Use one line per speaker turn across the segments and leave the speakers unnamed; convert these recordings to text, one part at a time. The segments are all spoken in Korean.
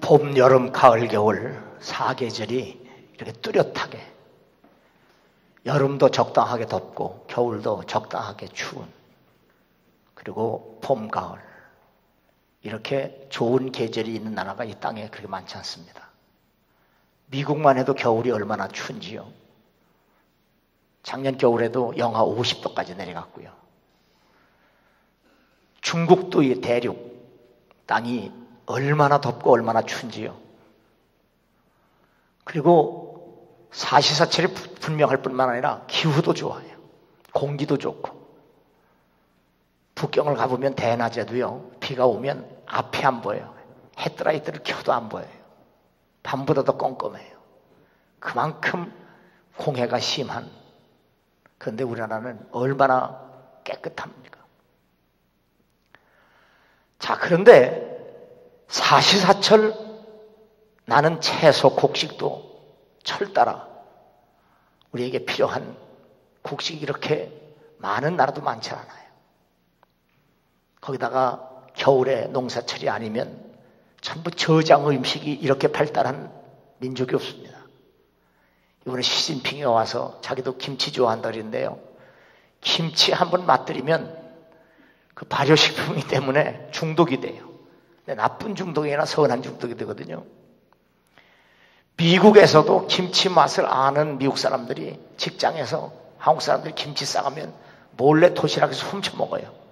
봄, 여름, 가을, 겨울 4계절이 이렇게 뚜렷하게, 여름도 적당하게 덥고 겨울도 적당하게 추운, 그리고 봄, 가을, 이렇게 좋은 계절이 있는 나라가 이 땅에 그렇게 많지 않습니다. 미국만 해도 겨울이 얼마나 추운지요. 작년 겨울에도 영하 50도까지 내려갔고요. 중국도 이 대륙 땅이 얼마나 덥고 얼마나 추운지요. 그리고 사시사철이 분명할 뿐만 아니라 기후도 좋아요. 공기도 좋고. 북경을 가보면 대낮에도요, 비가 오면 앞이 안 보여요. 헤드라이트를 켜도 안 보여요. 밤보다 더 껌껌해요. 그만큼 공해가 심한. 그런데 우리나라는 얼마나 깨끗합니까? 자, 그런데 사시사철 나는 채소, 곡식도 철 따라 우리에게 필요한 곡식이 이렇게 많은 나라도 많지 않아요. 거기다가 겨울에 농사철이 아니면 전부 저장 음식이 이렇게 발달한 민족이 없습니다. 이번에 시진핑이 와서 자기도 김치 좋아한다 그랬는데요. 김치 한번 맛들이면 그 발효식품이기 때문에 중독이 돼요. 근데 나쁜 중독이 아니라 선한 중독이 되거든요. 미국에서도 김치 맛을 아는 미국 사람들이 직장에서 한국 사람들이 김치 싸가면 몰래 도시락에서 훔쳐 먹어요.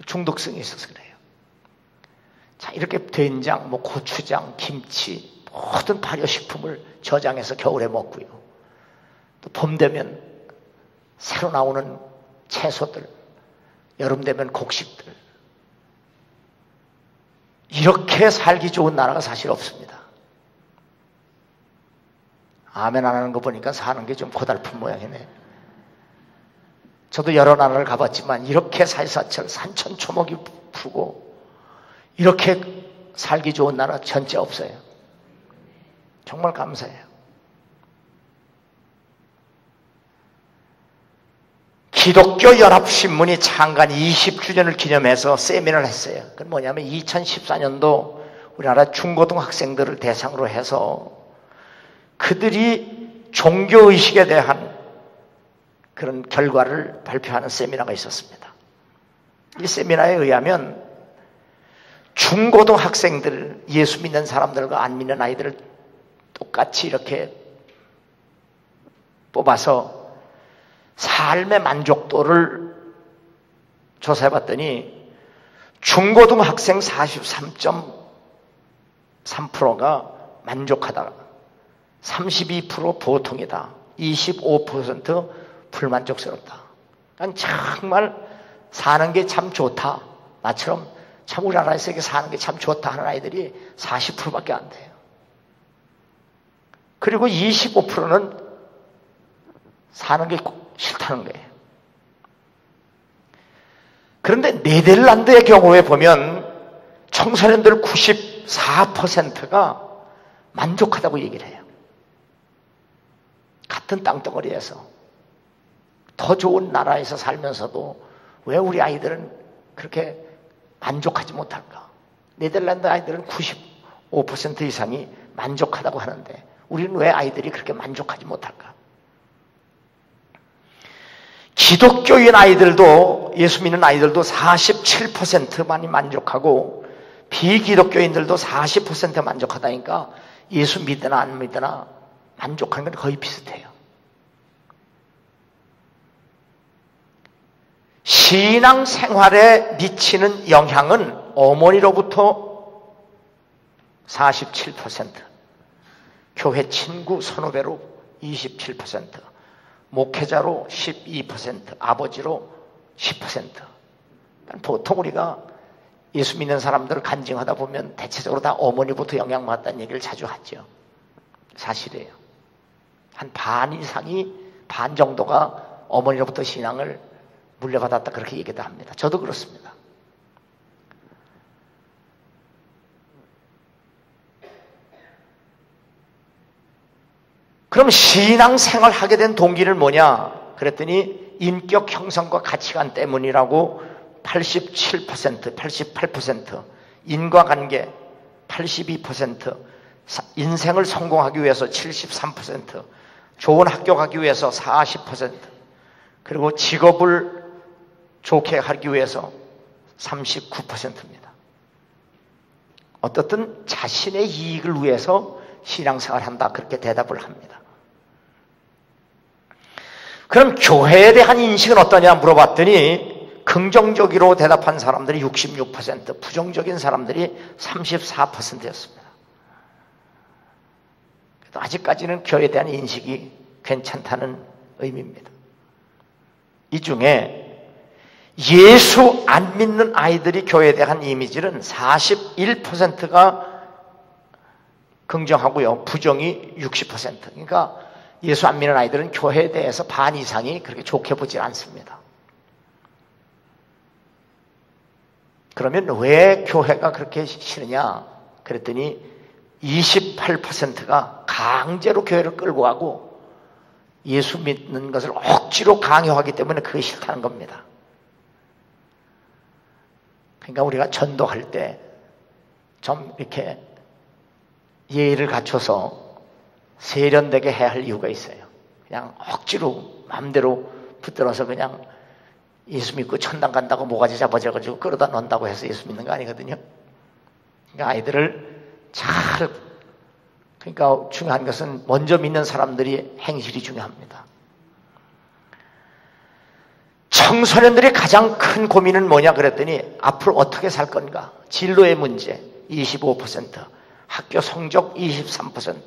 중독성이 있어서 그래요. 자, 이렇게 된장, 고추장, 김치, 모든 발효식품을 저장해서 겨울에 먹고요. 또 봄 되면 새로 나오는 채소들, 여름 되면 곡식들. 이렇게 살기 좋은 나라가 사실 없습니다. 아멘 안 하는 거 보니까 사는 게 좀 고달픈 모양이네. 저도 여러 나라를 가봤지만 이렇게 사시사철 산천초목이 푸고 이렇게 살기 좋은 나라 전체 없어요. 정말 감사해요. 기독교 연합신문이 창간 20주년을 기념해서 세미나를 했어요. 그건 뭐냐면 2014년도 우리나라 중고등학생들을 대상으로 해서 그들이 종교의식에 대한 그런 결과를 발표하는 세미나가 있었습니다. 이 세미나에 의하면 중고등학생들, 예수 믿는 사람들과 안 믿는 아이들을 똑같이 이렇게 뽑아서 삶의 만족도를 조사해봤더니 중고등학생 43.3%가 만족하다, 32% 보통이다, 25% 불만족스럽다. 난 정말 사는 게 참 좋다. 나처럼 참 우리나라에서 사는 게 참 좋다 하는 아이들이 40%밖에 안 돼요. 그리고 25%는 사는 게 싫다는 거예요. 그런데 네덜란드의 경우에 보면 청소년들 94%가 만족하다고 얘기를 해요. 같은 땅덩어리에서 더 좋은 나라에서 살면서도 왜 우리 아이들은 그렇게 만족하지 못할까? 네덜란드 아이들은 95% 이상이 만족하다고 하는데 우리는 왜 아이들이 그렇게 만족하지 못할까? 기독교인 아이들도, 예수 믿는 아이들도 47%만이 만족하고 비기독교인들도 40% 만족하다니까 예수 믿으나 안 믿으나 만족하는 건 거의 비슷해요. 신앙 생활에 미치는 영향은 어머니로부터 47%, 교회 친구 선후배로 27%, 목회자로 12%, 아버지로 10%. 보통 우리가 예수 믿는 사람들을 간증하다 보면 대체적으로 다 어머니부터 영향받았다는 얘기를 자주 하죠. 사실이에요. 한 반 이상이, 반 정도가 어머니로부터 신앙을 물려받았다 그렇게 얘기도 합니다. 저도 그렇습니다. 그럼 신앙생활 하게 된 동기는 뭐냐? 그랬더니 인격 형성과 가치관 때문이라고 87%, 88%, 인과관계 82%, 인생을 성공하기 위해서 73%, 좋은 학교 가기 위해서 40%, 그리고 직업을 좋게 하기 위해서 39%입니다. 어떻든 자신의 이익을 위해서 신앙생활을 한다, 그렇게 대답을 합니다. 그럼 교회에 대한 인식은 어떠냐 물어봤더니 긍정적으로 대답한 사람들이 66%, 부정적인 사람들이 34%였습니다. 아직까지는 교회에 대한 인식이 괜찮다는 의미입니다. 이 중에 예수 안 믿는 아이들이 교회에 대한 이미지는 41%가 긍정하고요, 부정이 60%. 그러니까 예수 안 믿는 아이들은 교회에 대해서 반 이상이 그렇게 좋게 보지 않습니다. 그러면 왜 교회가 그렇게 싫으냐 그랬더니 28%가 강제로 교회를 끌고 가고 예수 믿는 것을 억지로 강요하기 때문에 그게 싫다는 겁니다. 그러니까 우리가 전도할 때 좀 이렇게 예의를 갖춰서 세련되게 해야 할 이유가 있어요. 그냥 억지로 마음대로 붙들어서 그냥 예수 믿고 천당 간다고 모가지 잡아줘가지고 끌어다 놓는다고 해서 예수 믿는 거 아니거든요. 그러니까 아이들을 잘, 그러니까 중요한 것은 먼저 믿는 사람들이 행실이 중요합니다. 청소년들의 가장 큰 고민은 뭐냐 그랬더니 앞으로 어떻게 살 건가? 진로의 문제 25%, 학교 성적 23%,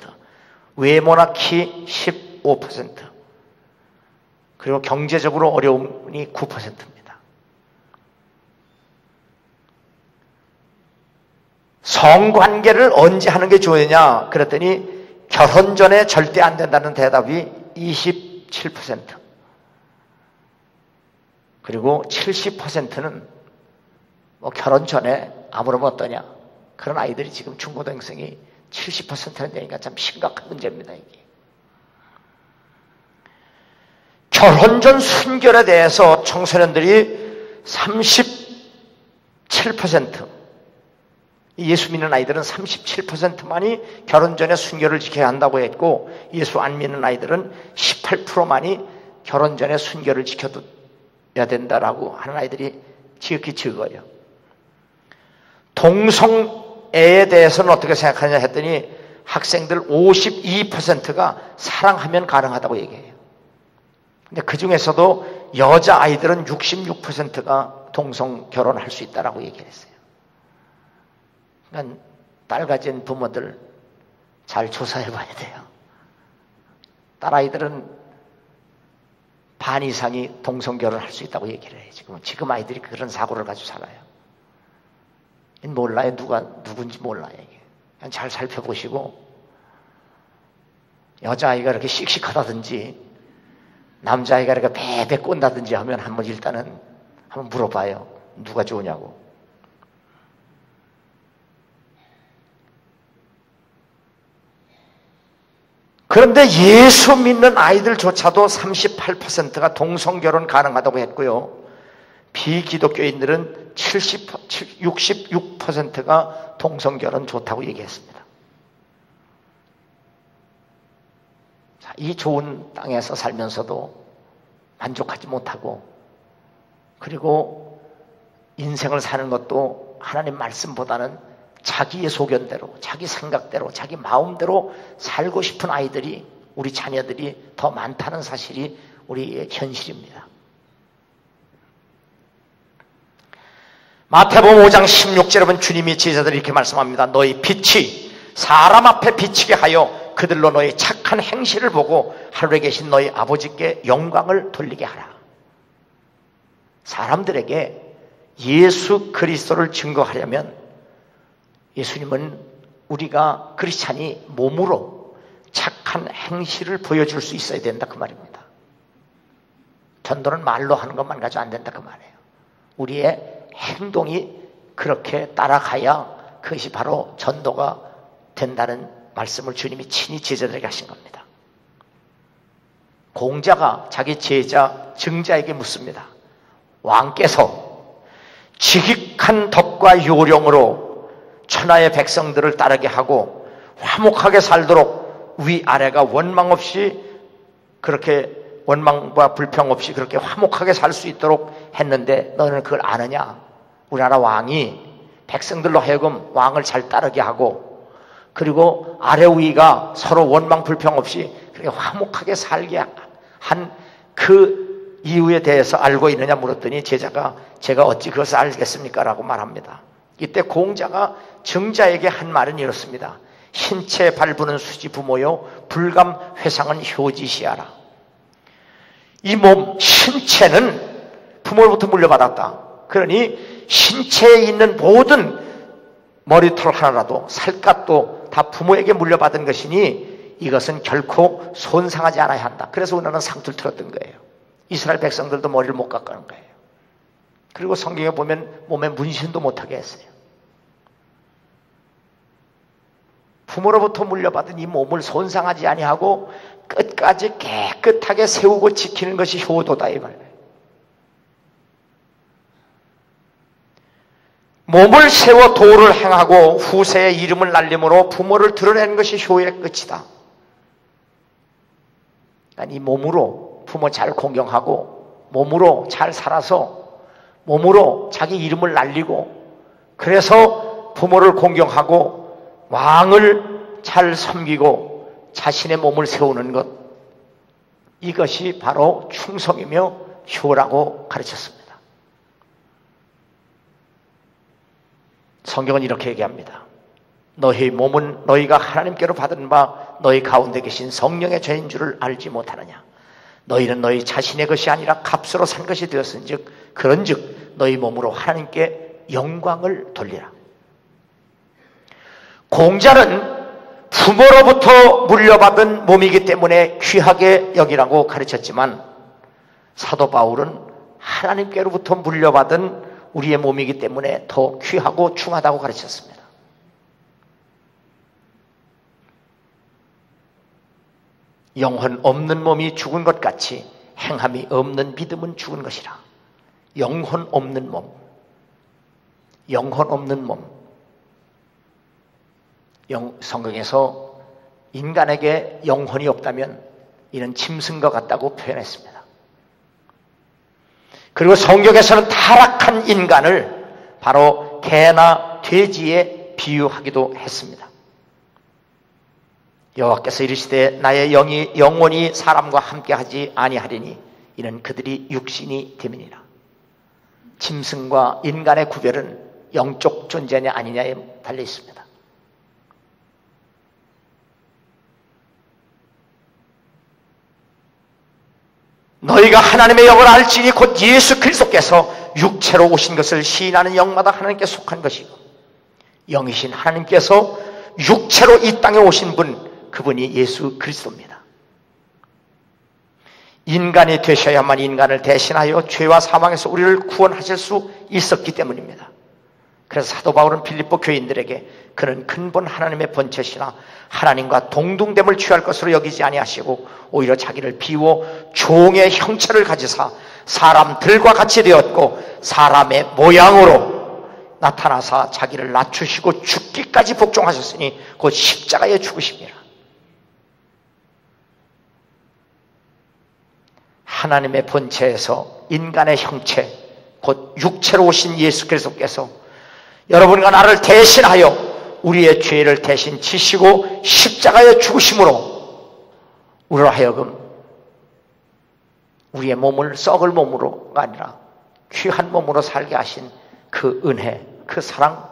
외모나 키 15%, 그리고 경제적으로 어려움이 9%입니다. 성관계를 언제 하는 게 좋으냐 그랬더니 결혼 전에 절대 안 된다는 대답이 27%, 그리고 70%는 뭐 결혼 전에 아무러면 어떠냐, 그런 아이들이 지금 중고등생이 70%는 되니까 참 심각한 문제입니다. 이게 결혼 전 순결에 대해서 청소년들이 37%, 예수 믿는 아이들은 37%만이 결혼 전에 순결을 지켜야 한다고 했고 예수 안 믿는 아이들은 18%만이 결혼 전에 순결을 지켜야 된다라고 하는 아이들이 지극히 적어요. 동성애에 대해서는 어떻게 생각하냐 했더니 학생들 52%가 사랑하면 가능하다고 얘기해요. 근데 그 중에서도 여자아이들은 66%가 동성 결혼할 수 있다라고 얘기를 했어요. 그러니까 딸 가진 부모들 잘 조사해 봐야 돼요. 딸아이들은 반 이상이 동성 결혼할 수 있다고 얘기를 해요. 지금 아이들이 그런 사고를 가지고 살아요. 몰라요. 누군지 몰라요. 이게. 그냥 잘 살펴보시고 여자아이가 이렇게 씩씩하다든지 남자아이가 이렇게 배배 꼰다든지 하면 한번 일단은 한번 물어봐요. 누가 좋으냐고. 그런데 예수 믿는 아이들조차도 38%가 동성결혼 가능하다고 했고요. 비기독교인들은 66%가 동성결혼 좋다고 얘기했습니다. 자, 이 좋은 땅에서 살면서도 만족하지 못하고, 그리고 인생을 사는 것도 하나님 말씀보다는 자기의 소견대로, 자기 생각대로, 자기 마음대로 살고 싶은 아이들이, 우리 자녀들이 더 많다는 사실이 우리의 현실입니다. 마태복음 5장 16절에 보면 주님이 제자들이 이렇게 말씀합니다. 너희 빛이 사람 앞에 비치게 하여 그들로 너희 착한 행실을 보고 하늘에 계신 너희 아버지께 영광을 돌리게 하라. 사람들에게 예수 그리스도를 증거하려면 예수님은 우리가 크리스찬이 몸으로 착한 행실을 보여줄 수 있어야 된다 그 말입니다. 전도는 말로 하는 것만 가지고 안 된다 그 말이에요. 우리의 행동이 그렇게 따라가야 그것이 바로 전도가 된다는 말씀을 주님이 친히 제자들에게 하신 겁니다. 공자가 자기 제자 증자에게 묻습니다. 왕께서 지극한 덕과 요령으로 천하의 백성들을 따르게 하고 화목하게 살도록 위아래가 원망 없이 그렇게 원망과 불평 없이 그렇게 화목하게 살 수 있도록 했는데 너는 그걸 아느냐? 우리나라 왕이 백성들로 하여금 왕을 잘 따르게 하고 그리고 아래 위가 서로 원망 불평 없이 그렇게 화목하게 살게 한 그 이유에 대해서 알고 있느냐 물었더니 제자가 제가 어찌 그것을 알겠습니까? 라고 말합니다. 이때 공자가 정자에게 한 말은 이렇습니다. 신체 발부는 수지 부모요 불감 회상은 효지시하라. 이 몸 신체는 부모로부터 물려받았다. 그러니 신체에 있는 모든 머리털 하나라도 살갗도 다 부모에게 물려받은 것이니 이것은 결코 손상하지 않아야 한다. 그래서 우리나라는 상투를 틀었던 거예요. 이스라엘 백성들도 머리를 못 깎아는 거예요. 그리고 성경에 보면 몸에 문신도 못하게 했어요. 부모로부터 물려받은 이 몸을 손상하지 아니하고 끝까지 깨끗하게 세우고 지키는 것이 효도다 이 말이에요. 몸을 세워 도를 행하고 후세의 이름을 날림으로 부모를 드러내는 것이 효의 끝이다. 이 몸으로 부모 잘 공경하고 몸으로 잘 살아서 몸으로 자기 이름을 날리고 그래서 부모를 공경하고 왕을 잘 섬기고 자신의 몸을 세우는 것, 이것이 바로 충성이며 효라고 가르쳤습니다. 성경은 이렇게 얘기합니다. 너희 몸은 너희가 하나님께로 받은 바 너희 가운데 계신 성령의 죄인 줄을 알지 못하느냐. 너희는 너희 자신의 것이 아니라 값으로 산 것이 되었은즉 그런즉 너희 몸으로 하나님께 영광을 돌리라. 공자는 부모로부터 물려받은 몸이기 때문에 귀하게 여기라고 가르쳤지만 사도 바울은 하나님께로부터 물려받은 우리의 몸이기 때문에 더 귀하고 중하다고 가르쳤습니다. 영혼 없는 몸이 죽은 것 같이 행함이 없는 믿음은 죽은 것이라. 영혼 없는 몸, 영혼 없는 몸. 성경에서 인간에게 영혼이 없다면 이는 짐승과 같다고 표현했습니다. 그리고 성경에서는 타락한 인간을 바로 개나 돼지에 비유하기도 했습니다. 여호와께서 이르시되 나의 영혼이 사람과 함께하지 아니하리니 이는 그들이 육신이 됨이니라. 짐승과 인간의 구별은 영적 존재냐 아니냐에 달려 있습니다. 너희가 하나님의 영을 알지니 곧 예수 그리스도께서 육체로 오신 것을 시인하는 영마다 하나님께 속한 것이고 영이신 하나님께서 육체로 이 땅에 오신 분, 그분이 예수 그리스도입니다. 인간이 되셔야만 인간을 대신하여 죄와 사망에서 우리를 구원하실 수 있었기 때문입니다. 그래서 사도 바울은 빌립보 교인들에게 그는 근본 하나님의 본체시나 하나님과 동등됨을 취할 것으로 여기지 아니하시고 오히려 자기를 비워 종의 형체를 가지사 사람들과 같이 되었고 사람의 모양으로 나타나사 자기를 낮추시고 죽기까지 복종하셨으니 곧 십자가에 죽으십니다. 하나님의 본체에서 인간의 형체, 곧 육체로 오신 예수 그리스도께서 여러분과 나를 대신하여 우리의 죄를 대신 지시고 십자가에 죽으심으로 우리로 하여금 우리의 몸을 썩을 몸으로가 아니라 귀한 몸으로 살게 하신 그 은혜, 그 사랑,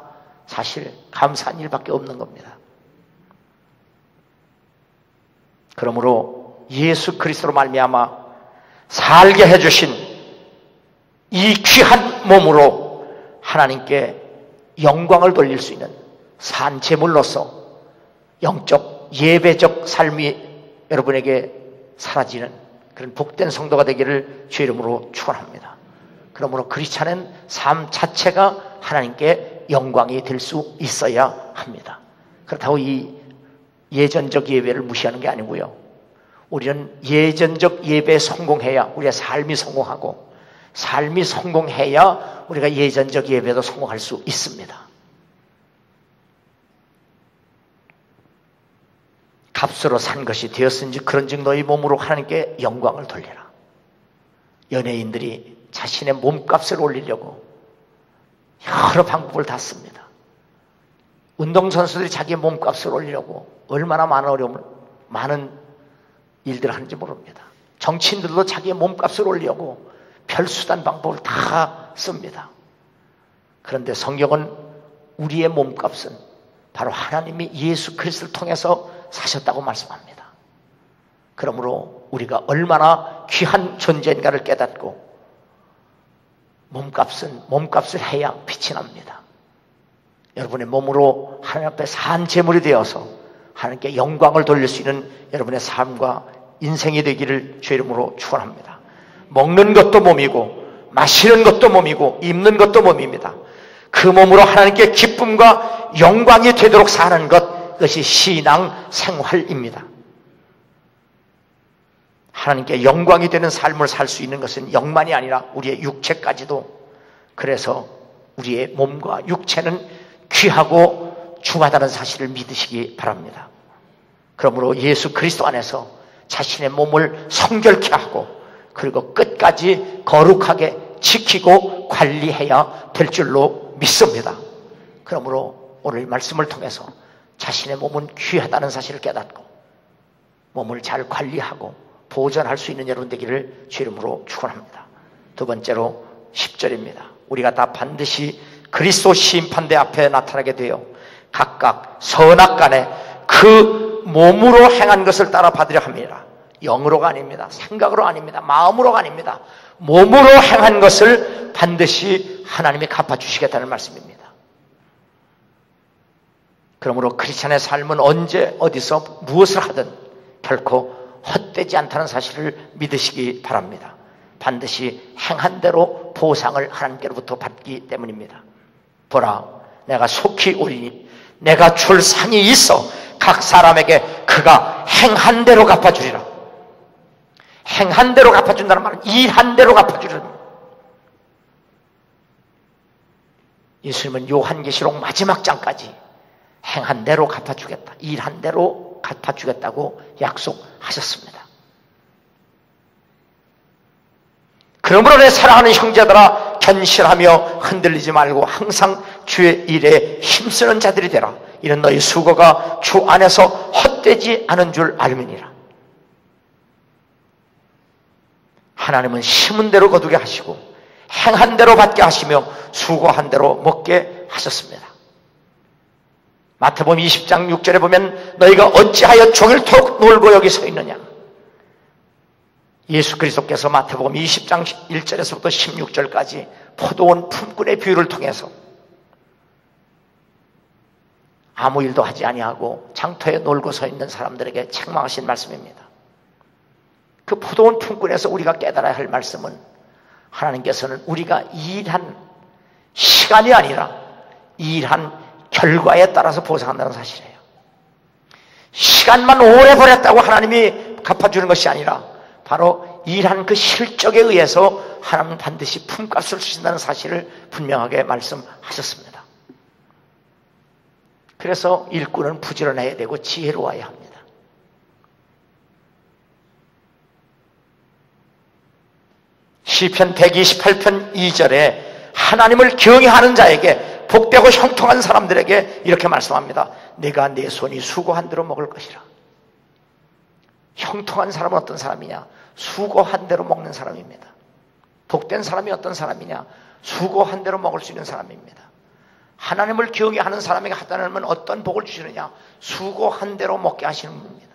사실 감사한 일밖에 없는 겁니다. 그러므로 예수 그리스도로 말미암아 살게 해주신 이 귀한 몸으로 하나님께 영광을 돌릴 수 있는 산 제물로서 영적 예배적 삶이 여러분에게 사라지는 그런 복된 성도가 되기를 주의 이름으로 축원합니다. 그러므로 크리스찬은 삶 자체가 하나님께 영광이 될 수 있어야 합니다. 그렇다고 이 예전적 예배를 무시하는 게 아니고요. 우리는 예전적 예배에 성공해야 우리의 삶이 성공하고 삶이 성공해야 우리가 예전적 예배도 성공할 수 있습니다. 값으로 산 것이 되었은지 그런즉 너희 몸으로 하나님께 영광을 돌리라. 연예인들이 자신의 몸값을 올리려고 여러 방법을 다 씁니다. 운동선수들이 자기의 몸값을 올리려고 얼마나 많은 일들을 하는지 모릅니다. 정치인들도 자기의 몸값을 올리려고 별수단 방법을 다 씁니다. 그런데 성경은 우리의 몸값은 바로 하나님이 예수 그리스도를 통해서 사셨다고 말씀합니다. 그러므로 우리가 얼마나 귀한 존재인가를 깨닫고 몸값을 해야 빛이 납니다. 여러분의 몸으로 하나님 앞에 산 제물이 되어서 하나님께 영광을 돌릴 수 있는 여러분의 삶과 인생이 되기를 주의 이름으로 축원합니다. 먹는 것도 몸이고 마시는 것도 몸이고 입는 것도 몸입니다. 그 몸으로 하나님께 기쁨과 영광이 되도록 사는 것, 그것이 신앙 생활입니다. 하나님께 영광이 되는 삶을 살 수 있는 것은 영만이 아니라 우리의 육체까지도. 그래서 우리의 몸과 육체는 귀하고 중하다는 사실을 믿으시기 바랍니다. 그러므로 예수 그리스도 안에서 자신의 몸을 성결케 하고 그리고 끝까지 거룩하게 지키고 관리해야 될 줄로 믿습니다. 그러므로 오늘 말씀을 통해서 자신의 몸은 귀하다는 사실을 깨닫고 몸을 잘 관리하고 보존할 수 있는 여러분 되기를 주 이름으로 축원합니다. 두 번째로 10절입니다. 우리가 다 반드시 그리스도 심판대 앞에 나타나게 되어 각각 선악간에 그 몸으로 행한 것을 따라 받으려 합니다. 영으로가 아닙니다. 생각으로 아닙니다. 마음으로가 아닙니다. 몸으로 행한 것을 반드시 하나님이 갚아주시겠다는 말씀입니다. 그러므로 크리스찬의 삶은 언제 어디서 무엇을 하든 결코 헛되지 않다는 사실을 믿으시기 바랍니다. 반드시 행한 대로 보상을 하나님께로부터 받기 때문입니다. 보라, 내가 속히 오리니 내가 줄 상이 있어 각 사람에게 그가 행한 대로 갚아주리라. 행한 대로 갚아준다는 말은 일한 대로 갚아주리라. 예수님은 요한계시록 마지막 장까지 행한 대로 갚아주겠다, 일한 대로 갚아주겠다고 약속하셨습니다. 그러므로 내 사랑하는 형제들아, 견실하며 흔들리지 말고 항상 주의 일에 힘쓰는 자들이 되라. 이는 너희 수고가 주 안에서 헛되지 않은 줄 알미니라. 하나님은 심은 대로 거두게 하시고 행한 대로 받게 하시며 수고한 대로 먹게 하셨습니다. 마태복음 20장 6절에 보면 너희가 어찌하여 종일토록 놀고 여기 서 있느냐. 예수 그리스도께서 마태복음 20장 1절에서부터 16절까지 포도원 품꾼의 비유를 통해서 아무 일도 하지 아니하고 장터에 놀고 서 있는 사람들에게 책망하신 말씀입니다. 그 포도원 품꾼에서 우리가 깨달아야 할 말씀은 하나님께서는 우리가 일한 시간이 아니라 일한 결과에 따라서 보상한다는 사실이에요. 시간만 오래 보냈다고 하나님이 갚아주는 것이 아니라 바로 일한 그 실적에 의해서 하나님은 반드시 품값을 주신다는 사실을 분명하게 말씀하셨습니다. 그래서 일꾼은 부지런해야 되고 지혜로워야 합니다. 시편 128편 2절에 하나님을 경외하는 자에게 복되고 형통한 사람들에게 이렇게 말씀합니다. 내가 내 손이 수고한 대로 먹을 것이라. 형통한 사람은 어떤 사람이냐? 수고한 대로 먹는 사람입니다. 복된 사람이 어떤 사람이냐? 수고한 대로 먹을 수 있는 사람입니다. 하나님을 경외하는 사람에게 하다는 어떤 복을 주시느냐? 수고한 대로 먹게 하시는 분입니다.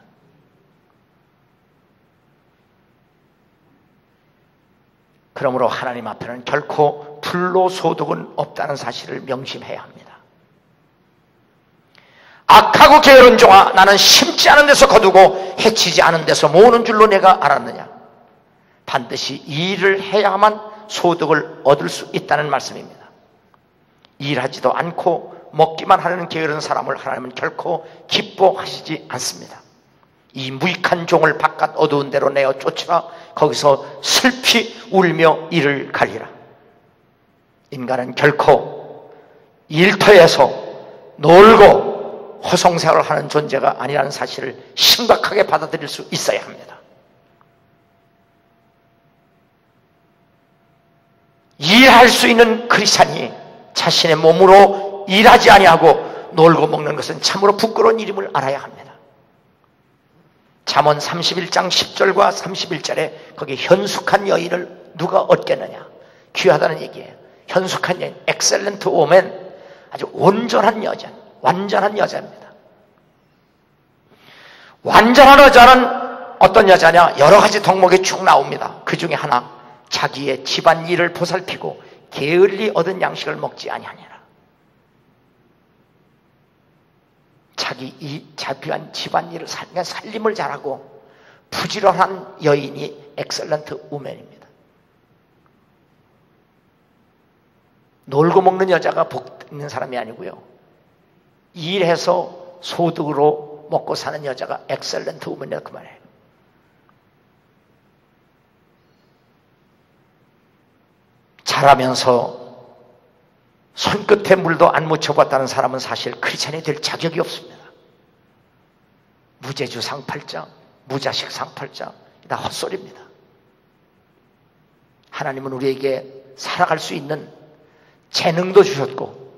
그러므로 하나님 앞에는 결코 불로소득은 없다는 사실을 명심해야 합니다. 악하고 게으른 종아, 나는 심지 않은 데서 거두고 해치지 않은 데서 모으는 줄로 내가 알았느냐. 반드시 일을 해야만 소득을 얻을 수 있다는 말씀입니다. 일하지도 않고 먹기만 하는 게으른 사람을 하나님은 결코 기뻐하시지 않습니다. 이 무익한 종을 바깥 어두운 데로 내어 쫓으라. 거기서 슬피 울며 이를 가리라. 인간은 결코 일터에서 놀고 허송세월을 하는 존재가 아니라는 사실을 심각하게 받아들일 수 있어야 합니다. 일할 수 있는 크리스찬이 자신의 몸으로 일하지 아니하고 놀고 먹는 것은 참으로 부끄러운 일임을 알아야 합니다. 잠언 31장 10절과 31절에 거기 현숙한 여인을 누가 얻겠느냐, 귀하다는 얘기예요. 현숙한 여인, 엑셀런트 오멘, 아주 온전한 여자, 완전한 여자입니다. 완전한 여자는 어떤 여자냐? 여러 가지 덕목이 쭉 나옵니다. 그 중에 하나, 자기의 집안 일을 보살피고 게을리 얻은 양식을 먹지 아니하니라. 자기 집안 일을 살림을 잘하고 부지런한 여인이 엑셀런트 우먼입니다. 놀고 먹는 여자가 복 있는 사람이 아니고요, 일해서 소득으로 먹고 사는 여자가 엑셀런트 우먼이다, 그 말이에요. 자라면서 손끝에 물도 안 묻혀봤다는 사람은 사실 크리스찬이 될 자격이 없습니다. 무제주 상팔자, 무자식 상팔자, 다 헛소리입니다. 하나님은 우리에게 살아갈 수 있는 재능도 주셨고,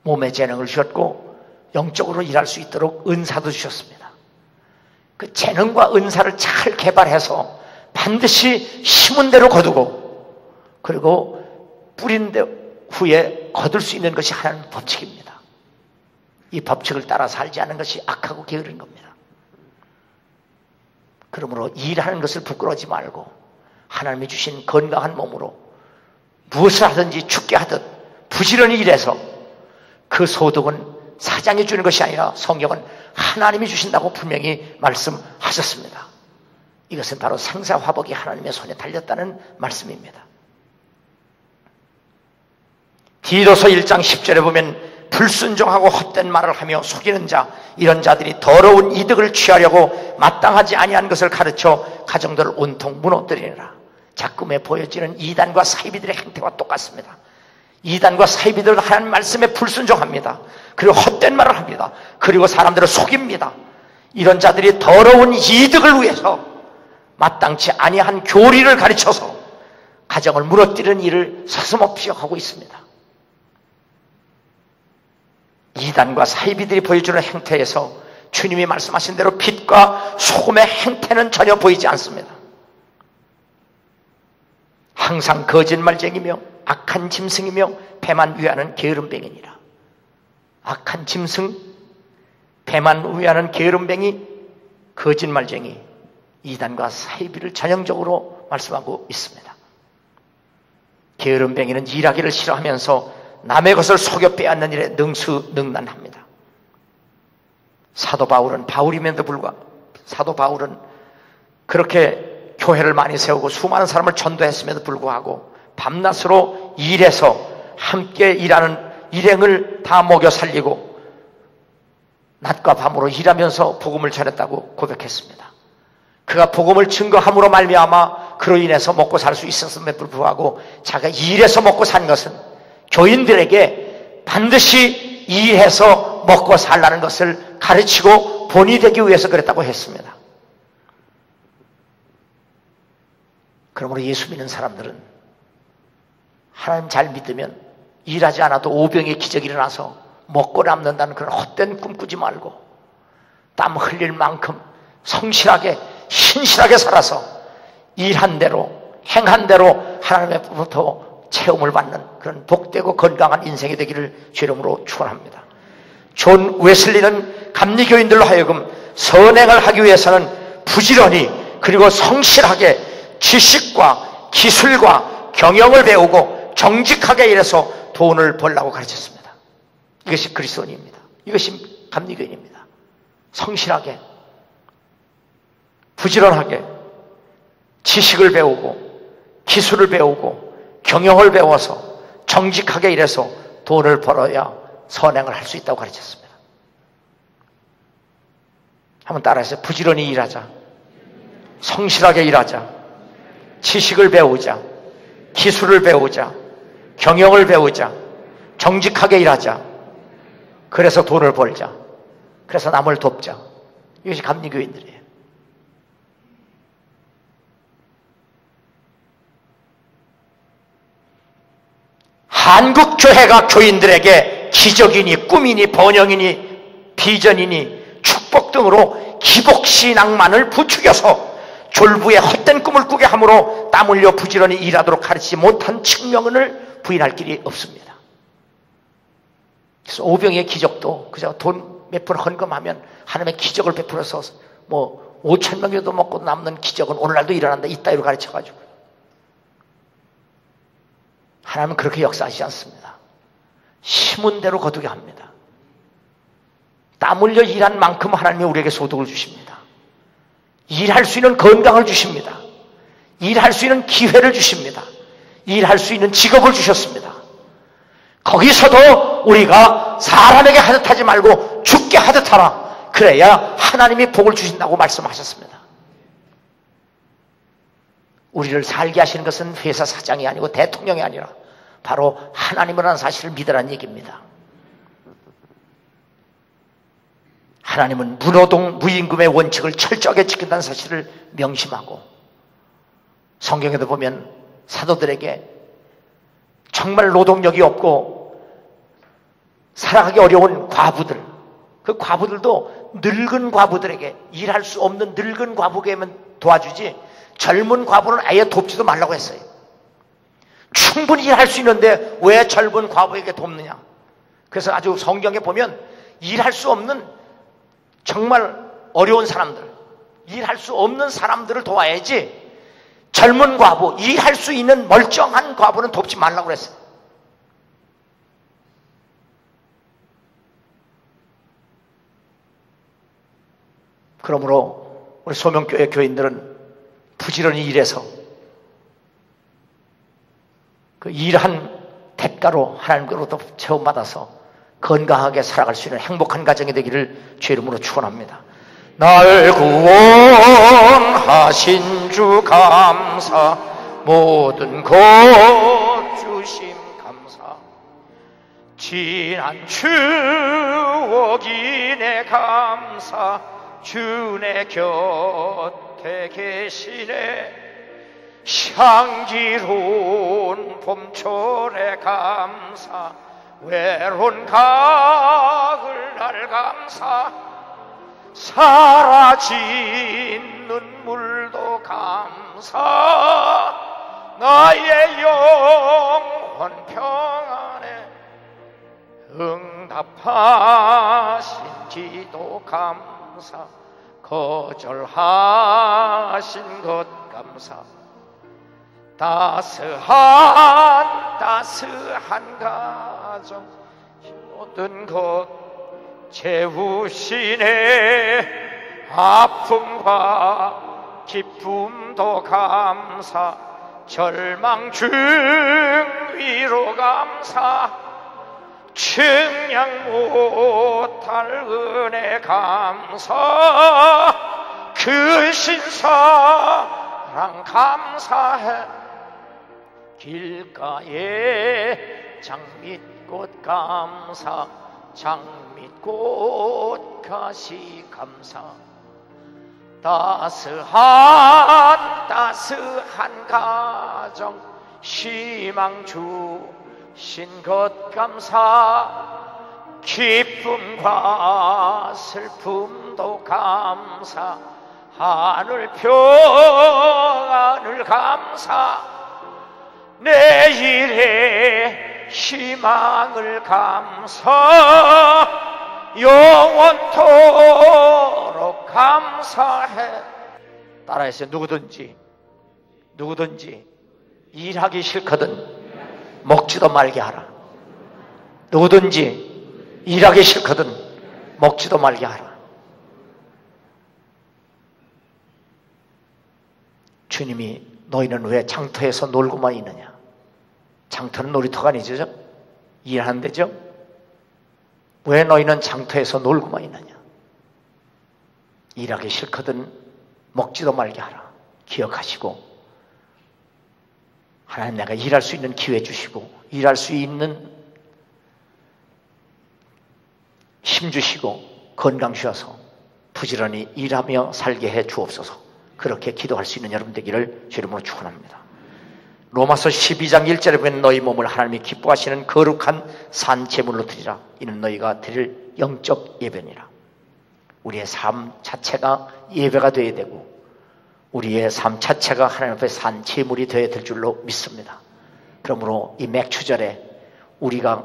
몸의 재능을 주셨고, 영적으로 일할 수 있도록 은사도 주셨습니다. 그 재능과 은사를 잘 개발해서 반드시 심은 대로 거두고, 그리고 뿌린 후에 거둘 수 있는 것이 하나님의 법칙입니다. 이 법칙을 따라 살지 않은 것이 악하고 게으른 겁니다. 그러므로 일하는 것을 부끄러워하지 말고 하나님이 주신 건강한 몸으로 무엇을 하든지 죽게 하듯 부지런히 일해서 그 소득은 사장이 주는 것이 아니라 성경은 하나님이 주신다고 분명히 말씀하셨습니다. 이것은 바로 생사화복이 하나님의 손에 달렸다는 말씀입니다. 디도서 1장 10절에 보면 불순종하고 헛된 말을 하며 속이는 자, 이런 자들이 더러운 이득을 취하려고 마땅하지 아니한 것을 가르쳐 가정들을 온통 무너뜨리느라. 작금에 보여지는 이단과 사이비들의 행태와 똑같습니다. 이단과 사이비들은 하나님 말씀에 불순종합니다. 그리고 헛된 말을 합니다. 그리고 사람들을 속입니다. 이런 자들이 더러운 이득을 위해서 마땅치 아니한 교리를 가르쳐서 가정을 무너뜨리는 일을 서슴없이 하고 있습니다. 이단과 사이비들이 보여주는 행태에서 주님이 말씀하신 대로 빛과 소금의 행태는 전혀 보이지 않습니다. 항상 거짓말쟁이며 악한 짐승이며 배만 위하는 게으름뱅이니라. 악한 짐승, 배만 위하는 게으름뱅이, 거짓말쟁이, 이단과 사이비를 전형적으로 말씀하고 있습니다. 게으름뱅이는 일하기를 싫어하면서 남의 것을 속여 빼앗는 일에 능수능란합니다. 사도 바울은 사도 바울은 그렇게 교회를 많이 세우고 수많은 사람을 전도했음에도 불구하고 밤낮으로 일해서 함께 일하는 일행을 다 먹여 살리고 낮과 밤으로 일하면서 복음을 전했다고 고백했습니다. 그가 복음을 증거함으로 말미암아 그로 인해서 먹고 살 수 있었음에도 불구하고 자기가 일해서 먹고 산 것은 교인들에게 반드시 일해서 먹고 살라는 것을 가르치고 본이 되기 위해서 그랬다고 했습니다. 그러므로 예수 믿는 사람들은 하나님 잘 믿으면 일하지 않아도 오병의 기적이 일어나서 먹고 남는다는 그런 헛된 꿈 꾸지 말고 땀 흘릴 만큼 성실하게 신실하게 살아서 일한 대로 행한 대로 하나님으로부터 체험을 받는 그런 복되고 건강한 인생이 되기를 주의 이름으로 축원합니다. 존 웨슬리는 감리교인들로 하여금 선행을 하기 위해서는 부지런히 그리고 성실하게 지식과 기술과 경영을 배우고 정직하게 일해서 돈을 벌라고 가르쳤습니다. 이것이 그리스도인입니다. 이것이 감리교인입니다. 성실하게 부지런하게 지식을 배우고 기술을 배우고 경영을 배워서 정직하게 일해서 돈을 벌어야 선행을 할 수 있다고 가르쳤습니다. 한번 따라해서 부지런히 일하자, 성실하게 일하자, 지식을 배우자, 기술을 배우자, 경영을 배우자, 정직하게 일하자. 그래서 돈을 벌자. 그래서 남을 돕자. 이것이 감리교인들이에요. 한국 교회가 교인들에게 기적이니 꿈이니 번영이니 비전이니 축복 등으로 기복신앙만을 부추겨서 졸부에 헛된 꿈을 꾸게 함으로 땀 흘려 부지런히 일하도록 가르치지 못한 측면을 부인할 길이 없습니다. 그래서 오병이의 기적도 그저 돈 몇 푼 헌금하면 하나님의 기적을 베풀어서 5,000명이라도 먹고 남는 기적은 오늘날도 일어난다 이따위로 가르쳐가지고 하나님은 그렇게 역사하시지 않습니다. 심은 대로 거두게 합니다. 땀 흘려 일한 만큼 하나님이 우리에게 소득을 주십니다. 일할 수 있는 건강을 주십니다. 일할 수 있는 기회를 주십니다. 일할 수 있는 직업을 주셨습니다. 거기서도 우리가 사람에게 하듯 하지 말고 죽게 하듯 하라. 그래야 하나님이 복을 주신다고 말씀하셨습니다. 우리를 살게 하시는 것은 회사 사장이 아니고 대통령이 아니라 바로 하나님이라는 사실을 믿으라는 얘기입니다. 하나님은 무노동 무임금의 원칙을 철저하게 지킨다는 사실을 명심하고 성경에도 보면 사도들에게 정말 노동력이 없고 살아가기 어려운 과부들, 그 과부들도 늙은 과부들에게 일할 수 없는 늙은 과부에게만 도와주지 젊은 과부는 아예 돕지도 말라고 했어요. 충분히 일할 수 있는데 왜 젊은 과부에게 돕느냐. 그래서 아주 성경에 보면 일할 수 없는 정말 어려운 사람들, 일할 수 없는 사람들을 도와야지 젊은 과부, 일할 수 있는 멀쩡한 과부는 돕지 말라고 그랬어요. 그러므로 우리 소명교회 교인들은 부지런히 일해서 그 일한 대가로 하나님께로부터 체험받아서 건강하게 살아갈 수 있는 행복한 가정이 되기를 주의 이름으로 축원합니다. 날 구원하신 주 감사, 모든 것 주심 감사, 지난 추억이 내 감사, 주 내 곁에 계시네. 향기로운 봄철의 감사, 외로운 가을 날 감사, 사라진 눈물도 감사, 나의 영혼 평안에 응답하신 기도 감사, 거절하신 것 감사, 따스한 가정 모든 것 채우시네. 아픔과 기쁨도 감사, 절망 중 위로 감사, 측량 못할 은혜 감사, 그 신사랑 감사해. 길가에 장밋꽃 감사, 장밋꽃 가시 감사, 따스한 가정 희망 주신 것 감사, 기쁨과 슬픔도 감사, 하늘 평안을 감사, 내일의 희망을 감사, 영원토록 감사해. 따라해서 누구든지 일하기 싫거든 먹지도 말게 하라. 누구든지 일하기 싫거든 먹지도 말게 하라. 주님이 너희는 왜 장터에서 놀고만 있느냐. 장터는 놀이터가 아니죠? 일하는 데죠? 왜 너희는 장터에서 놀고만 있느냐. 일하기 싫거든 먹지도 말게 하라. 기억하시고 하나님, 내가 일할 수 있는 기회 주시고 일할 수 있는 힘 주시고 건강 주셔서 부지런히 일하며 살게 해 주옵소서. 그렇게 기도할 수 있는 여러분 되기를 주 이름으로 축원합니다. 로마서 12장 1절에 보면 너희 몸을 하나님이 기뻐하시는 거룩한 산 제물로 드리라. 이는 너희가 드릴 영적 예배니라. 우리의 삶 자체가 예배가 되어야 되고 우리의 삶 자체가 하나님 앞에 산 제물이 되어야 될 줄로 믿습니다. 그러므로 이 맥추절에 우리가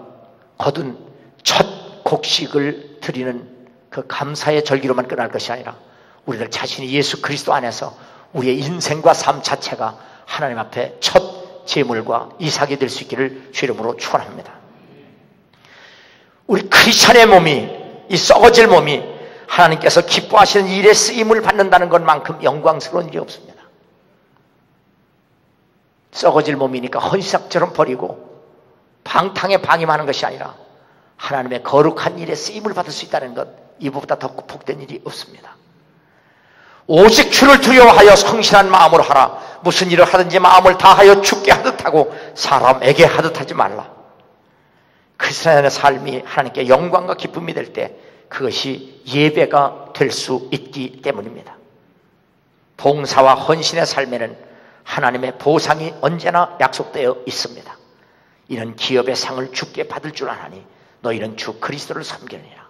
거둔 첫 곡식을 드리는 그 감사의 절기로만 끝날 것이 아니라 우리들 자신이 예수 그리스도 안에서 우리의 인생과 삶 자체가 하나님 앞에 첫 제물과 이삭이 될 수 있기를 주 이름으로 축원합니다. 우리 크리스찬의 몸이, 이 썩어질 몸이 하나님께서 기뻐하시는 일에 쓰임을 받는다는 것만큼 영광스러운 일이 없습니다. 썩어질 몸이니까 헌시삭처럼 버리고 방탕에 방임하는 것이 아니라 하나님의 거룩한 일에 쓰임을 받을 수 있다는 것, 이보다 더 복된 일이 없습니다. 오직 주를 두려워하여 성실한 마음으로 하라. 무슨 일을 하든지 마음을 다하여 주께 하듯 하고 사람에게 하듯 하지 말라. 크리스천의 삶이 하나님께 영광과 기쁨이 될 때 그것이 예배가 될 수 있기 때문입니다. 봉사와 헌신의 삶에는 하나님의 보상이 언제나 약속되어 있습니다. 이는 기업의 상을 주께 받을 줄 아나니 너희는 주 그리스도를 섬기느니라.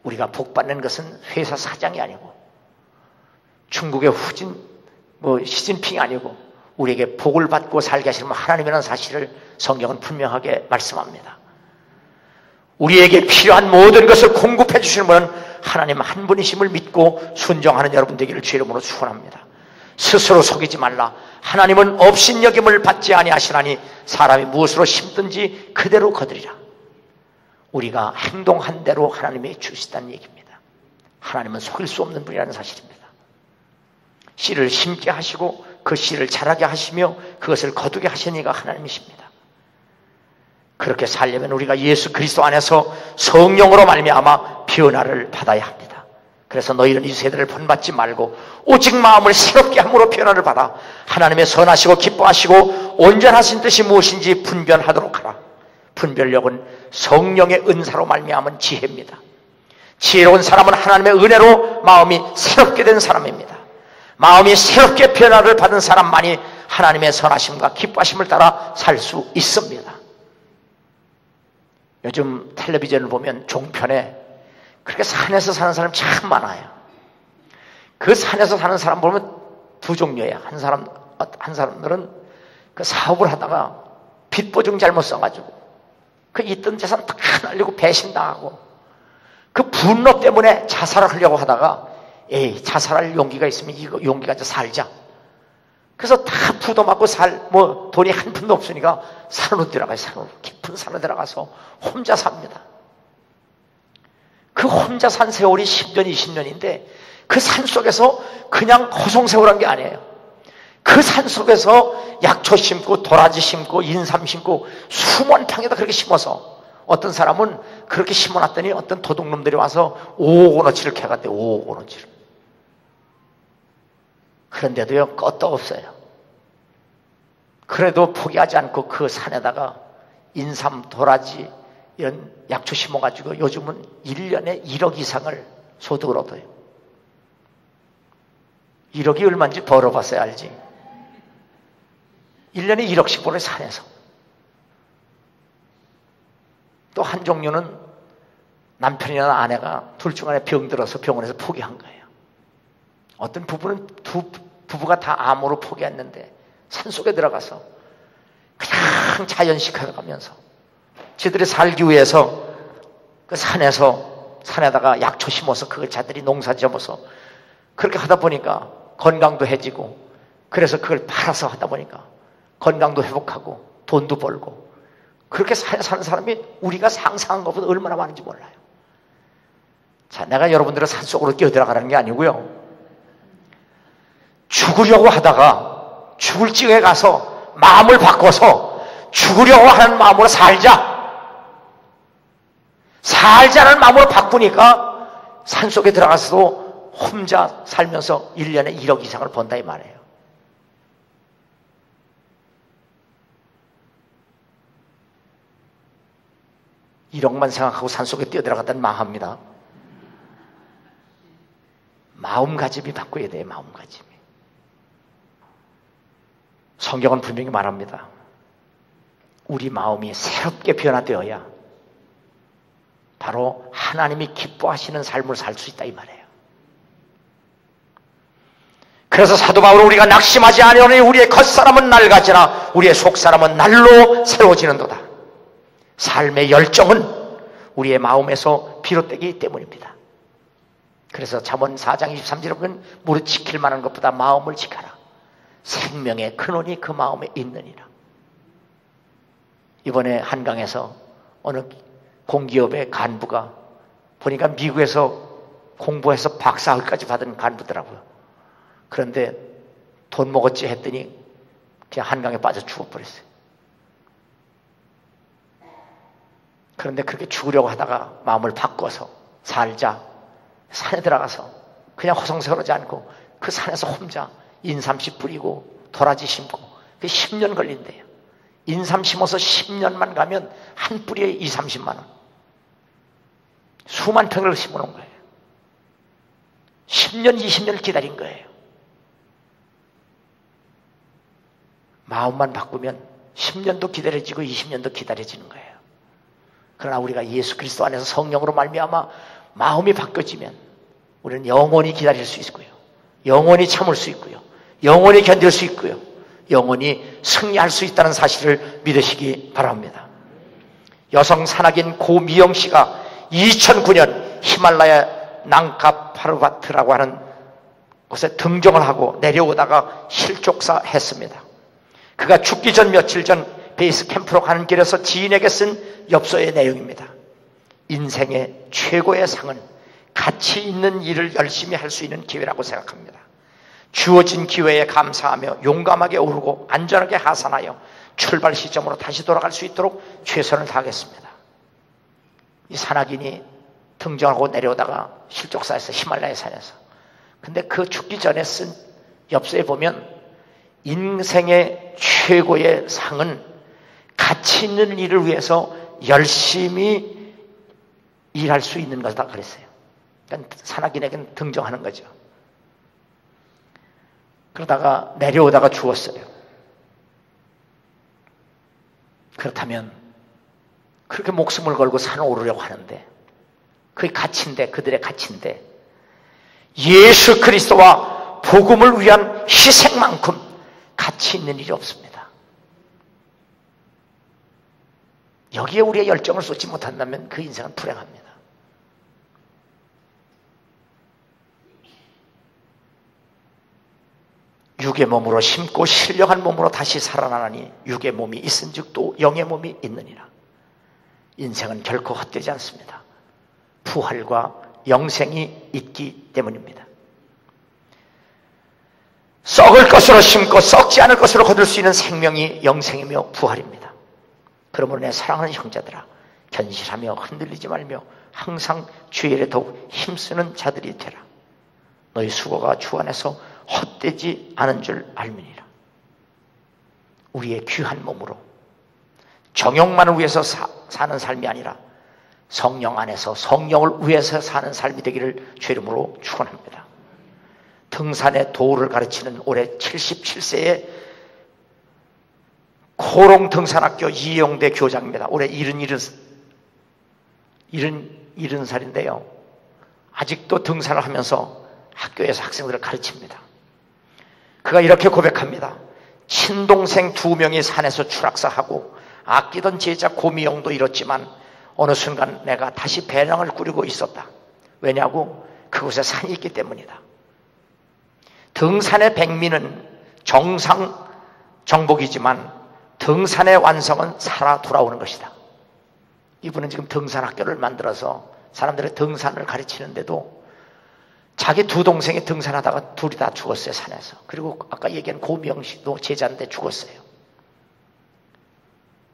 우리가 복받는 것은 회사 사장이 아니고 중국의 시진핑이 아니고 우리에게 복을 받고 살게 하시는 하나님이라는 사실을 성경은 분명하게 말씀합니다. 우리에게 필요한 모든 것을 공급해 주시는 분은 하나님 한 분이심을 믿고 순종하는 여러분 되기를 주 이름으로 축원합니다. 스스로 속이지 말라. 하나님은 업신여김을 받지 아니하시나니 사람이 무엇으로 심든지 그대로 거두리라. 우리가 행동한 대로 하나님이 주시다는 얘기입니다. 하나님은 속일 수 없는 분이라는 사실입니다. 씨를 심게 하시고 그 씨를 자라게 하시며 그것을 거두게 하시는 이가 하나님이십니다. 그렇게 살려면 우리가 예수 그리스도 안에서 성령으로 말미암아 변화를 받아야 합니다. 그래서 너희는 이 세대를 본받지 말고 오직 마음을 새롭게 함으로 변화를 받아 하나님의 선하시고 기뻐하시고 온전하신 뜻이 무엇인지 분별하도록 하라. 분별력은 성령의 은사로 말미암은 지혜입니다. 지혜로운 사람은 하나님의 은혜로 마음이 새롭게 된 사람입니다. 마음이 새롭게 변화를 받은 사람만이 하나님의 선하심과 기뻐하심을 따라 살 수 있습니다. 요즘 텔레비전을 보면 종편에 그렇게 산에서 사는 사람 참 많아요. 그 산에서 사는 사람 보면 두 종류예요. 한 사람들은 그 사업을 하다가 빚보증 잘못 써가지고 그 있던 재산 다 날리고 배신당하고 그 분노 때문에 자살을 하려고 하다가 자살할 용기가 있으면 이거 용기 가지고 살자. 그래서 다 부도 맞고 돈이 한 푼도 없으니까 산으로 들어가요. 산으로. 깊은 산으로 들어가서 혼자 삽니다. 그 혼자 산 세월이 10년, 20년인데 그 산 속에서 그냥 허송세월한 게 아니에요. 그 산 속에서 약초 심고 도라지 심고 인삼 심고 수만 평에다 그렇게 심어서 어떤 사람은 그렇게 심어놨더니 어떤 도둑놈들이 와서 5억 원어치를 캐갔대요. 5억 원어치를. 그런데도요, 껐도 없어요. 그래도 포기하지 않고 그 산에다가 인삼, 도라지 이런 약초 심어가지고 요즘은 1년에 1억 이상을 소득을 얻어요. 1억이 얼마인지 벌어봤어요, 알지? 1년에 1억씩 벌어요, 산에서. 또 한 종류는 남편이나 아내가 둘 중 하나 병들어서 병원에서 포기한 거예요. 어떤 부부는 부부가 다 암으로 포기했는데 산속에 들어가서 그냥 자연식하게 가면서 저들이 살기 위해서 그 산에다가 약초 심어서 그걸 자들이 농사 지어서 그렇게 하다 보니까 건강도 해지고 그래서 그걸 팔아서 하다 보니까 건강도 회복하고 돈도 벌고 그렇게 사는 사람이 우리가 상상한 것보다 얼마나 많은지 몰라요. 자, 내가 여러분들을 산속으로 끼어들어가라는 게 아니고요. 죽으려고 하다가 죽을 찌에 가서 마음을 바꿔서 죽으려고 하는 마음으로 살자는 마음으로 바꾸니까 산속에 들어가서도 혼자 살면서 1년에 1억 이상을 번다 이 말이에요. (1억만) 생각하고 산속에 뛰어들어갔다는 망합니다. 마음가짐이 바꿔야 돼요. 마음가짐이. 성경은 분명히 말합니다. 우리 마음이 새롭게 변화되어야 바로 하나님이 기뻐하시는 삶을 살 수 있다 이 말이에요. 그래서 사도 바울은 우리가 낙심하지 아니하노니 우리의 겉사람은 낡아지나 우리의 속사람은 날로 새로워지는도다. 삶의 열정은 우리의 마음에서 비롯되기 때문입니다. 그래서 잠언 4장 23절에 보면 무릇 지킬 만한 것보다 마음을 지켜라. 생명의 근원이 그 마음에 있느니라. 이번에 한강에서 어느 공기업의 간부가 보니까 미국에서 공부해서 박사학위까지 받은 간부더라고요. 그런데 돈 먹었지 했더니 그냥 한강에 빠져 죽어버렸어요. 그런데 그렇게 죽으려고 하다가 마음을 바꿔서 살자. 산에 들어가서 그냥 허송세월하지 않고 그 산에서 혼자 인삼씨 뿌리고 도라지 심고 그게 10년 걸린대요. 인삼 심어서 10년만 가면 한 뿌리에 20, 30만 원. 수만 평을 심어놓은 거예요. 10년, 20년을 기다린 거예요. 마음만 바꾸면 10년도 기다려지고 20년도 기다려지는 거예요. 그러나 우리가 예수 그리스도 안에서 성령으로 말미암아 마음이 바뀌어지면 우리는 영원히 기다릴 수 있고요. 영원히 참을 수 있고요. 영원히 견딜 수 있고요. 영원히 승리할 수 있다는 사실을 믿으시기 바랍니다. 여성 산악인 고미영 씨가 2009년 히말라야 낭카 파르바트라고 하는 곳에 등정을 하고 내려오다가 실족사했습니다. 그가 죽기 전 며칠 전 베이스 캠프로 가는 길에서 지인에게 쓴 엽서의 내용입니다. 인생의 최고의 상은 가치 있는 일을 열심히 할 수 있는 기회라고 생각합니다. 주어진 기회에 감사하며 용감하게 오르고 안전하게 하산하여 출발 시점으로 다시 돌아갈 수 있도록 최선을 다하겠습니다. 이 산악인이 등정하고 내려오다가 실족사에서 히말라야 산에서 근데 그 죽기 전에 쓴 엽서에 보면 인생의 최고의 상은 가치 있는 일을 위해서 열심히 일할 수 있는 것이다 그랬어요. 그러니까 산악인에게는 등정하는 거죠. 그러다가 내려오다가 죽었어요. 그렇다면 그렇게 목숨을 걸고 산을 오르려고 하는데 그게 가치인데 그들의 가치인데 예수 그리스도와 복음을 위한 희생만큼 가치 있는 일이 없습니다. 여기에 우리의 열정을 쏟지 못한다면 그 인생은 불행합니다. 육의 몸으로 심고 신령한 몸으로 다시 살아나니 육의 몸이 있은즉 또 영의 몸이 있느니라. 인생은 결코 헛되지 않습니다. 부활과 영생이 있기 때문입니다. 썩을 것으로 심고 썩지 않을 것으로 거둘 수 있는 생명이 영생이며 부활입니다. 그러므로 내 사랑하는 형제들아, 견실하며 흔들리지 말며 항상 주의 일에 더욱 힘쓰는 자들이 되라. 너희 수고가 주 안에서 헛되지 않은 줄 알미니라. 우리의 귀한 몸으로 정욕만을 위해서 사는 삶이 아니라 성령 안에서 성령을 위해서 사는 삶이 되기를 주 이름으로 축원합니다. 등산의 도를 가르치는 올해 77세의 코롱 등산학교 이영대 교장입니다. 올해 70살인데요. 아직도 등산을 하면서 학교에서 학생들을 가르칩니다. 그가 이렇게 고백합니다. 친동생 2명이 산에서 추락사하고 아끼던 제자 고미영도 잃었지만 어느 순간 내가 다시 배낭을 꾸리고 있었다. 왜냐고? 그곳에 산이 있기 때문이다. 등산의 백미는 정상 정복이지만 등산의 완성은 살아 돌아오는 것이다. 이분은 지금 등산학교를 만들어서 사람들의 등산을 가르치는데도 자기 2 동생이 등산하다가 둘이 다 죽었어요, 산에서. 그리고 아까 얘기한 고미영 씨도 제자인데 죽었어요.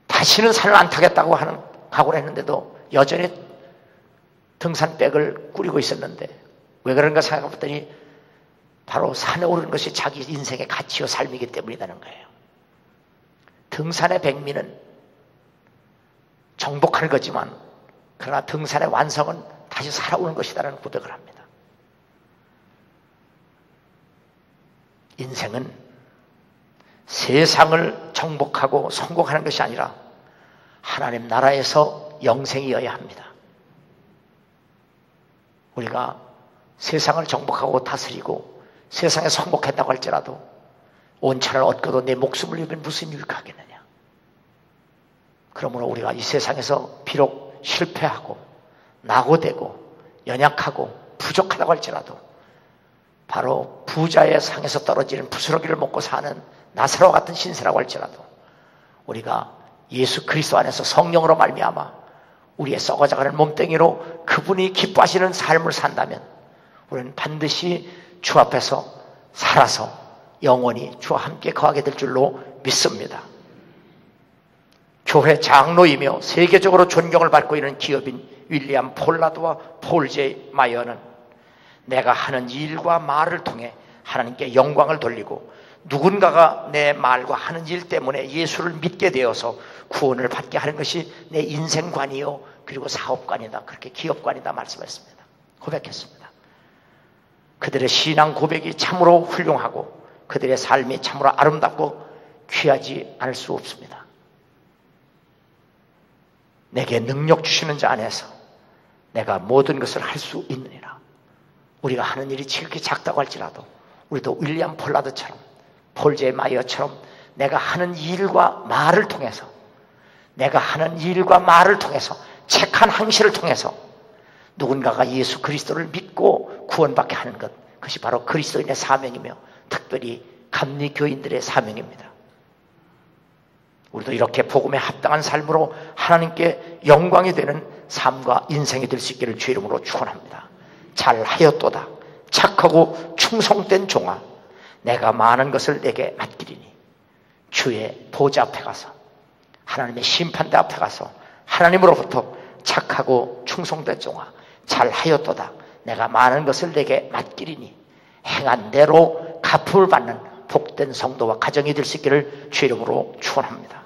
다시는 산을 안 타겠다고 하는 각오를 했는데도 여전히 등산백을 꾸리고 있었는데 왜 그런가 생각해봤더니 바로 산에 오르는 것이 자기 인생의 가치와 삶이기 때문이라는 거예요. 등산의 백미는 정복하는 거지만 그러나 등산의 완성은 다시 살아오는 것이라는 고백을 합니다. 인생은 세상을 정복하고 성공하는 것이 아니라 하나님 나라에서 영생이어야 합니다. 우리가 세상을 정복하고 다스리고 세상에 성공했다고 할지라도 온천을 얻고도 내 목숨을 잃으면 무슨 유익하겠느냐. 그러므로 우리가 이 세상에서 비록 실패하고 낙오되고 연약하고 부족하다고 할지라도 바로 부자의 상에서 떨어지는 부스러기를 먹고 사는 나사로와 같은 신세라고 할지라도 우리가 예수 그리스도 안에서 성령으로 말미암아 우리의 썩어져가는 몸뚱이로 그분이 기뻐하시는 삶을 산다면 우리는 반드시 주 앞에서 살아서 영원히 주와 함께 거하게 될 줄로 믿습니다. 교회 장로이며 세계적으로 존경을 받고 있는 기업인 윌리엄 폴라드와 폴 J 마이어는 내가 하는 일과 말을 통해 하나님께 영광을 돌리고 누군가가 내 말과 하는 일 때문에 예수를 믿게 되어서 구원을 받게 하는 것이 내 인생관이요 그리고 사업관이다, 그렇게 기업관이다 말씀했습니다. 고백했습니다. 그들의 신앙 고백이 참으로 훌륭하고 그들의 삶이 참으로 아름답고 귀하지 않을 수 없습니다. 내게 능력 주시는 자 안에서 내가 모든 것을 할 수 있느니라. 우리가 하는 일이 지극히 작다고 할지라도 우리도 윌리엄 폴라드처럼 폴 J 마이어처럼 내가 하는 일과 말을 통해서 책 한 항시를 통해서 누군가가 예수 그리스도를 믿고 구원받게 하는 것, 그것이 바로 그리스도인의 사명이며 특별히 감리교인들의 사명입니다. 우리도 이렇게 복음에 합당한 삶으로 하나님께 영광이 되는 삶과 인생이 될 수 있기를 주 이름으로 축원합니다. 잘하였도다 착하고 충성된 종아, 내가 많은 것을 내게 맡기리니 주의 보좌 앞에 가서 하나님의 심판대 앞에 가서 하나님으로부터 착하고 충성된 종아, 잘하였도다 내가 많은 것을 내게 맡기리니 행한 대로 갚음을 받는 복된 성도와 가정이 될 수 있기를 주 이름으로 축원합니다.